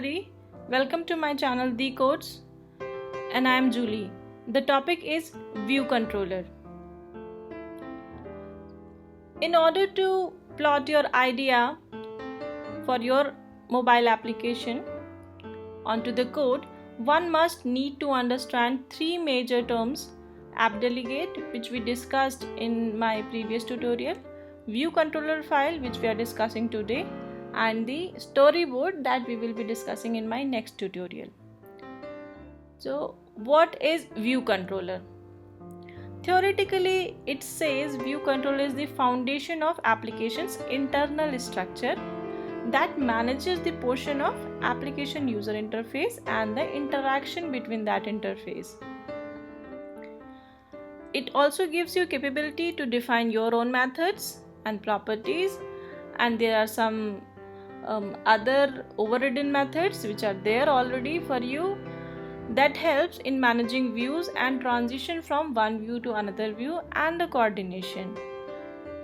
everybody, welcome to my channel The Codes, and I am Julie. The topic is View Controller. In order to plot your idea for your mobile application onto the code, one must need to understand three major terms: app delegate, which we discussed in my previous tutorial, view controller file, which we are discussing today, and the storyboard that we will be discussing in my next tutorial. So what is view controller? Theoretically, it says view controller is the foundation of application's internal structure that manages the portion of application user interface and the interaction between that interface. It also gives you capability to define your own methods and properties, and there are some other overridden methods which are there already for you that helps in managing views and transition from one view to another view and the coordination.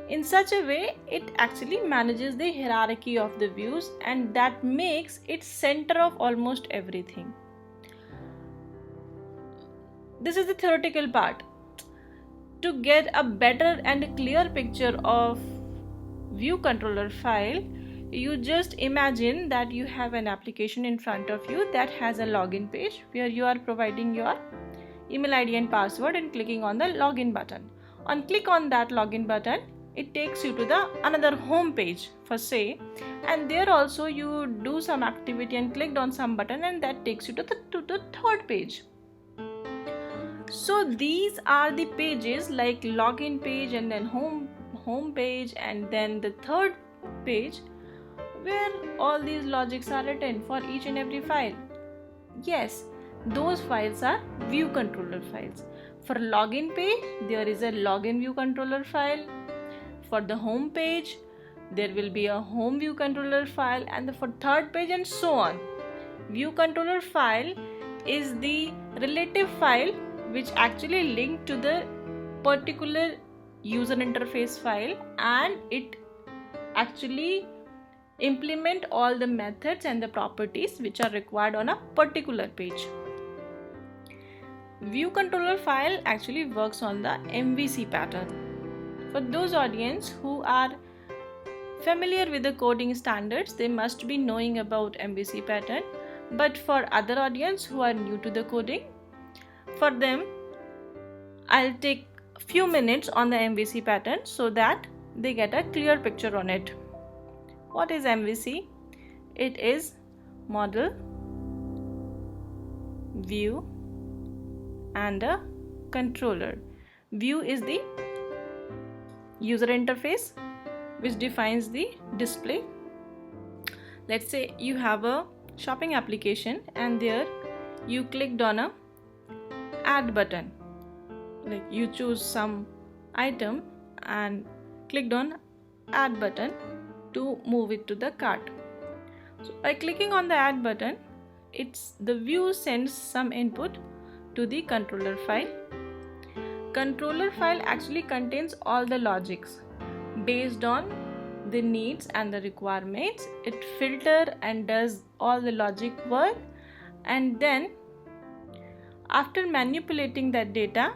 In such a way, it actually manages the hierarchy of the views, and that makes it center of almost everything. This is the theoretical part. To get a better and clear picture of view controller file, you just imagine that you have an application in front of you that has a login page where you are providing your email ID and password and clicking on the login button. On click on that login button, it takes you to the another home page for say, and there also you do some activity and clicked on some button, and that takes you to the third page. So these are the pages like login page and then home page and then the third page where all these logics are written for each and every file. Yes, those files are view controller files. For login page, there is a login view controller file. For the home page, there will be a home view controller file, and for third page and so on. View controller file is the relative file which actually linked to the particular user interface file, and it actually implement all the methods and the properties which are required on a particular page. View controller file actually works on the MVC pattern. For those audience who are familiar with the coding standards, they must be knowing about MVC pattern, but for other audience who are new to the coding, for them I'll take a few minutes on the MVC pattern so that they get a clear picture on it. What is MVC? It is model, view, and a controller. View is the user interface which defines the display. Let's say you have a shopping application and there you clicked on a add button, like you choose some item and clicked on add button to move it to the cart. So by clicking on the add button, the view sends some input to the controller file. Controller file actually contains all the logics based on the needs and the requirements. It filters and does all the logic work, and then after manipulating that data,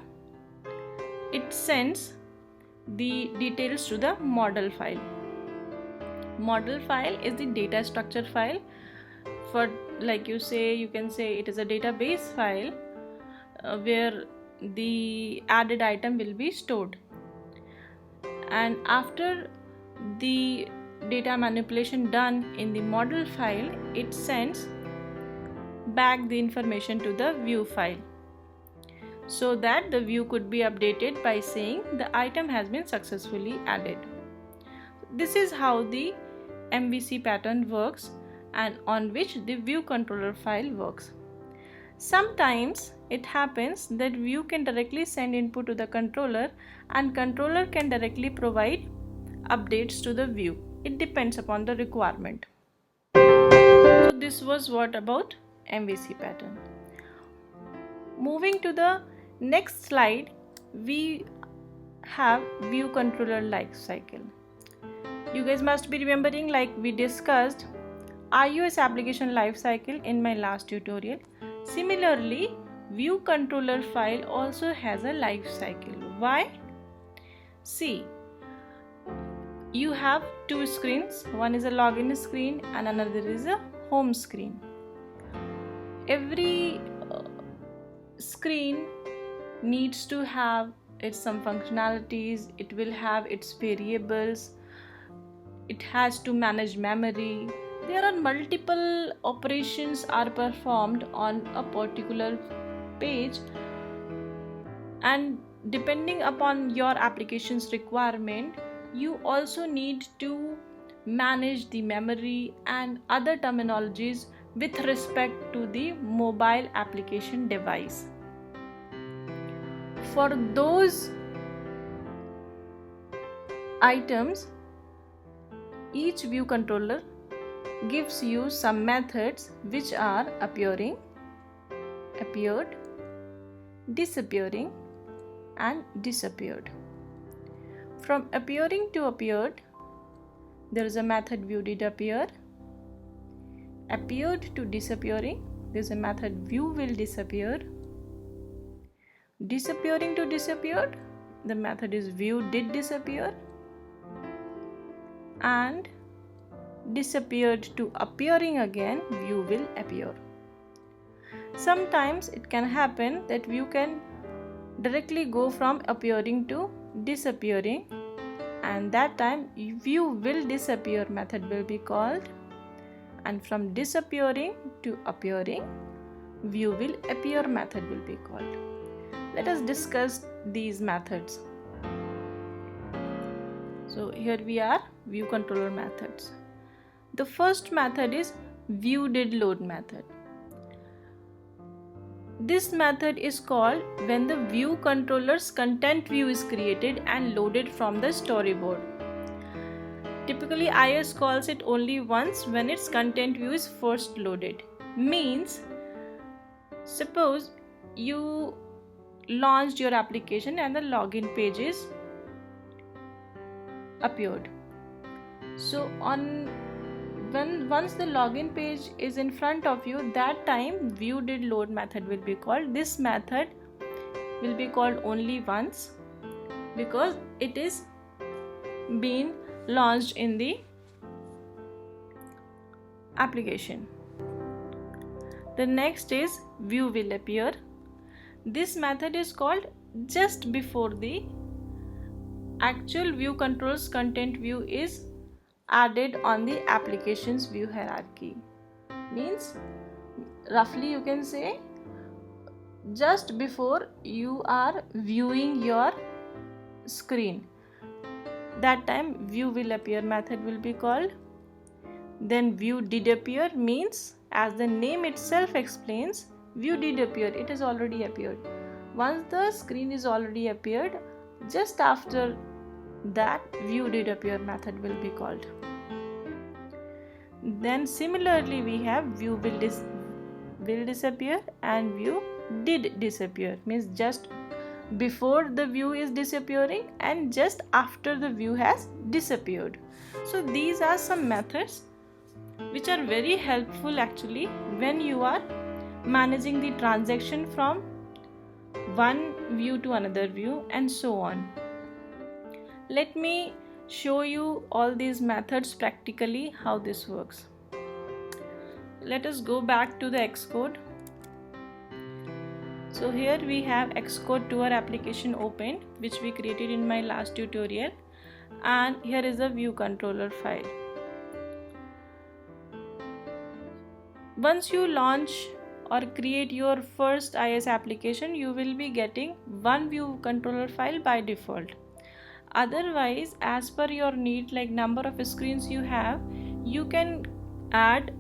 it sends the details to the model file. Model file is the data structure file. For like you can say it is a database file where the added item will be stored, and after the data manipulation done in the model file, it sends back the information to the view file so that the view could be updated by saying the item has been successfully added. This is how the MVC pattern works and on which the view controller file works. Sometimes it happens that view can directly send input to the controller and controller can directly provide updates to the view. It depends upon the requirement. So this was what about MVC pattern. Moving to the next slide, we have view controller life cycle. You guys must be remembering, like we discussed, iOS application lifecycle in my last tutorial. Similarly, view controller file also has a life cycle. Why? See, you have two screens. One is a login screen and another is a home screen. Every screen needs to have its some functionalities. It will have its variables. It has to manage memory. There are multiple operations are performed on a particular page, and depending upon your application's requirement, you also need to manage the memory and other terminologies with respect to the mobile application device. For those items, each view controller gives you some methods which are appearing, appeared, disappearing, and disappeared. From appearing to appeared, there is a method view did appear. Appeared to disappearing, there is a method view will disappear. Disappearing to disappeared, the method is view did disappear. And disappeared to appearing again, view will appear. Sometimes it can happen that view can directly go from appearing to disappearing, and that time view will disappear method will be called, and from disappearing to appearing, view will appear method will be called. Let us discuss these methods. So here we are, view controller methods. The first method is view did load method. This method is called when the view controller's content view is created and loaded from the storyboard. Typically, iOS calls it only once when its content view is first loaded. Means, suppose you launched your application and the login pages appeared. So once the login page is in front of you, that time view did load method will be called. This method will be called only once because it is being launched in the application. The next is view will appear. This method is called just before the actual view control's content view is added on the application's view hierarchy. Means, roughly you can say just before you are viewing your screen, that time view will appear method will be called. Then view did appear means, as the name itself explains, view did appear, it has already appeared. Once the screen is already appeared, just after that view did appear method will be called. Then similarly we have view will disappear and view did disappear, means just before the view is disappearing and just after the view has disappeared. So these are some methods which are very helpful actually when you are managing the transaction from one view to another view and so on. Let me show you all these methods practically how this works. Let us go back to the Xcode. So here we have Xcode to our application opened, which we created in my last tutorial, and here is a view controller file. Once you launch or create your first iOS application, you will be getting one view controller file by default. Otherwise, as per your need, like number of screens you have, you can add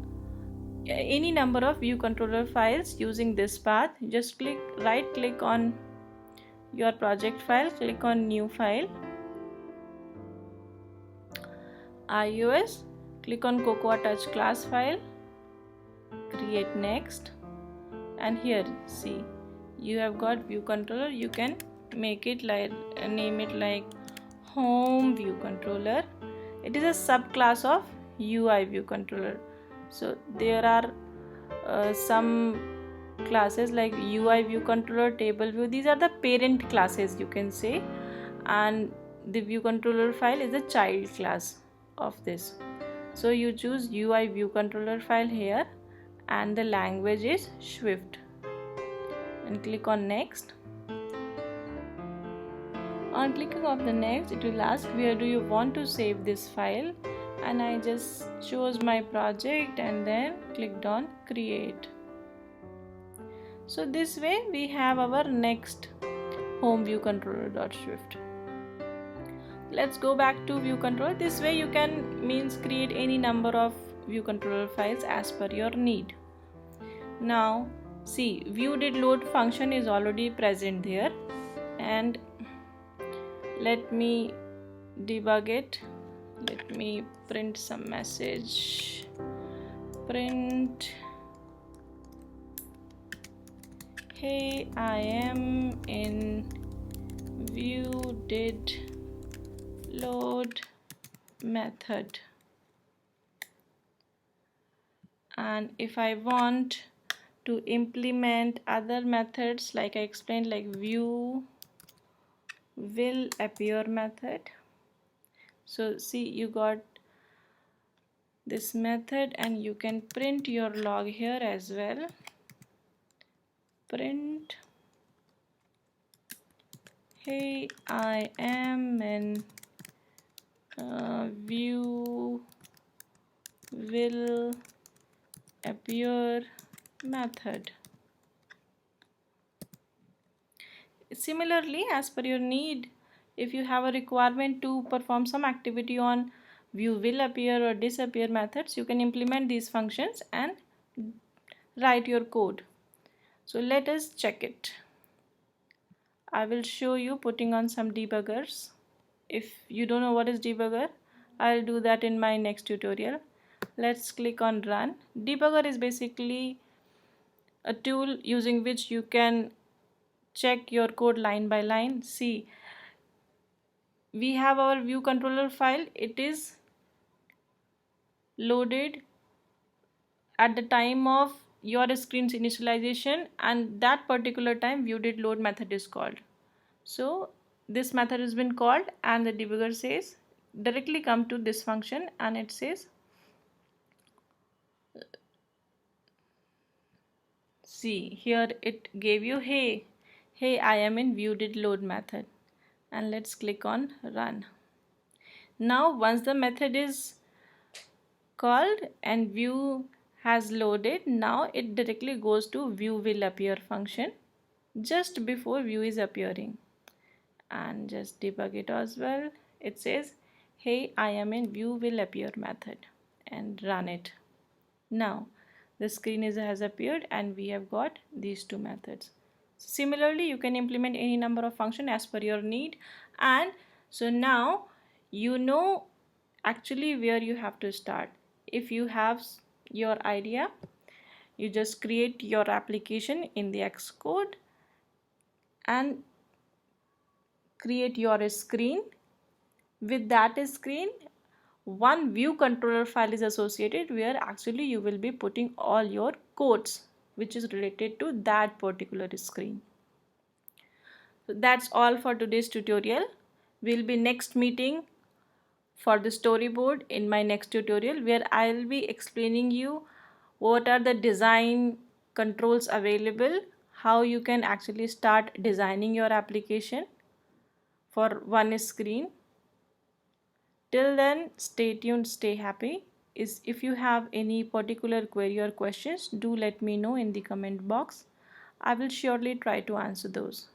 any number of view controller files using this path. Just right click on your project file, click on new file, iOS, click on Cocoa Touch class file, create next, and here see you have got view controller. You can make it like, name it like home view controller. It is a subclass of UI view controller. So there are some classes like UI view controller, table view. These are the parent classes, you can say, and the view controller file is the child class of this. So you choose UI view controller file here, and the language is Swift, and click on next. On clicking of the next, it will ask where do you want to save this file, and I just chose my project and then clicked on create. So this way we have our next home view controller.swift. Let's go back to view controller. This way you can create any number of view controller files as per your need. Now see, view did load function is already present there, and let me debug it. Let me print some message. Print, hey, I am in view did load method, and if I want to implement other methods, like I explained, like view will appear method. So see, you got this method, and you can print your log here as well. Print, hey, I am in view will appear method. Similarly, as per your need, if you have a requirement to perform some activity on view will appear or disappear methods, you can implement these functions and write your code. So let us check it. I will show you putting on some debuggers. If you don't know what is debugger, I'll do that in my next tutorial. Let's click on run. Debugger is basically a tool using which you can check your code line by line. See, we have our view controller file. It is loaded at the time of your screen's initialization, and that particular time view did load method is called. So this method has been called, and the debugger says directly come to this function, and it says, see here it gave you hey I am in view did load method, and let's click on run. Now once the method is called and view has loaded, now it directly goes to view will appear function just before view is appearing, and just debug it as well. It says hey I am in view will appear method, and run it. Now the screen has appeared, and we have got these two methods. Similarly, you can implement any number of functions as per your need, and so now you know actually where you have to start. If you have your idea, you just create your application in the Xcode and create your screen. With that screen, one view controller file is associated where actually you will be putting all your codes which is related to that particular screen. So that's all for today's tutorial. We'll be next meeting for the storyboard in my next tutorial, where I'll be explaining you what are the design controls available, how you can actually start designing your application for one screen. Till then, stay tuned, stay happy. If you have any particular query or questions, do let me know in the comment box. I will surely try to answer those.